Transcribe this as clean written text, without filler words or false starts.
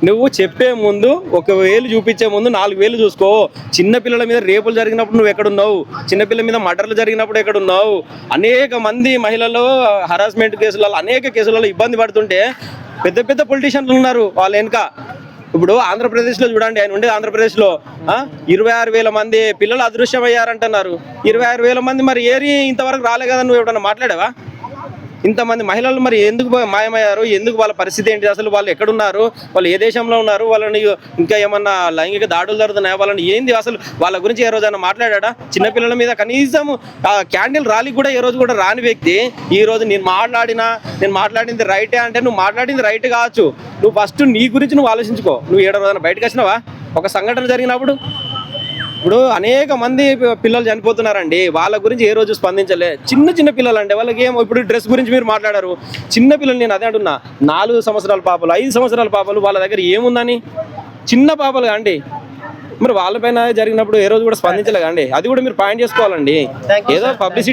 నువ్వు చెప్పే ముందు ఒక వేలు చూపించే ముందు 4 వేలు చూసుకో. చిన్నపిల్లల మీద రేపులు జరిగినప్పుడు నువ్వు ఎక్కడున్నావు? చిన్నపిల్లల మీద మర్డర్లు జరిగినప్పుడు ఎక్కడున్నావు? అనేక మంది మహిళలు హరాస్మెంట్ కేసులలో అనేక కేసులలో ఇబ్బంది పడుతుంటే పెద్ద పెద్ద పొలిటీషియన్లు ఉన్నారు వాళ్ళ వెనుక. ఇప్పుడు ఆంధ్రప్రదేశ్లో చూడండి, ఆయన ఉండే ఆంధ్రప్రదేశ్లో 26,000 మంది పిల్లలు అదృశ్యమయ్యారంటున్నారు. 26,000 మంది మరి ఏరి ఇంతవరకు రాలే కదా, నువ్వు ఎప్పుడన్నా మాట్లాడావా? ఇంతమంది మహిళలు మరి ఎందుకు మాయమయ్యారు? ఎందుకు వాళ్ళ పరిస్థితి ఏంటి? అసలు వాళ్ళు ఎక్కడున్నారు? వాళ్ళు ఏ దేశంలో ఉన్నారు? వాళ్ళని ఇంకా ఏమన్నా లైంగిక దాడులు జరుగుతున్నాయా? వాళ్ళని ఏంది అసలు వాళ్ళ గురించి ఏ రోజైనా మాట్లాడా? చిన్నపిల్లల మీద కనీసం క్యాండిల్ ర్యాలీ కూడా ఏ రోజు కూడా రాని వ్యక్తి ఈ రోజు నేను మాట్లాడింది రైటే అంటే, నువ్వు మాట్లాడింది రైట్ కావచ్చు. నువ్వు ఫస్ట్ నీ గురించి నువ్వు ఆలోచించుకో. నువ్వు 7 రోజున బయటకు వచ్చినావా ఒక సంఘటన జరిగినప్పుడు? ఇప్పుడు అనేక మంది పిల్లలు చనిపోతున్నారండి, వాళ్ళ గురించి ఏ రోజు స్పందించలే. చిన్న పిల్లలు అంటే వాళ్ళకి ఏమో, ఇప్పుడు డ్రెస్ గురించి మీరు మాట్లాడారు. చిన్న పిల్లలు, నేను అదే అంటున్నా, 4 సంవత్సరాల పాపలు, 5 సంవత్సరాల పాపలు, వాళ్ళ దగ్గర ఏముందని? చిన్న పాపలు అండి. మరి వాళ్ళపైన జరిగినప్పుడు ఏ రోజు కూడా స్పందించలే అండి. అది కూడా మీరు పాయింట్ చేసుకోవాలండి. ఏదో పబ్లిసిటీ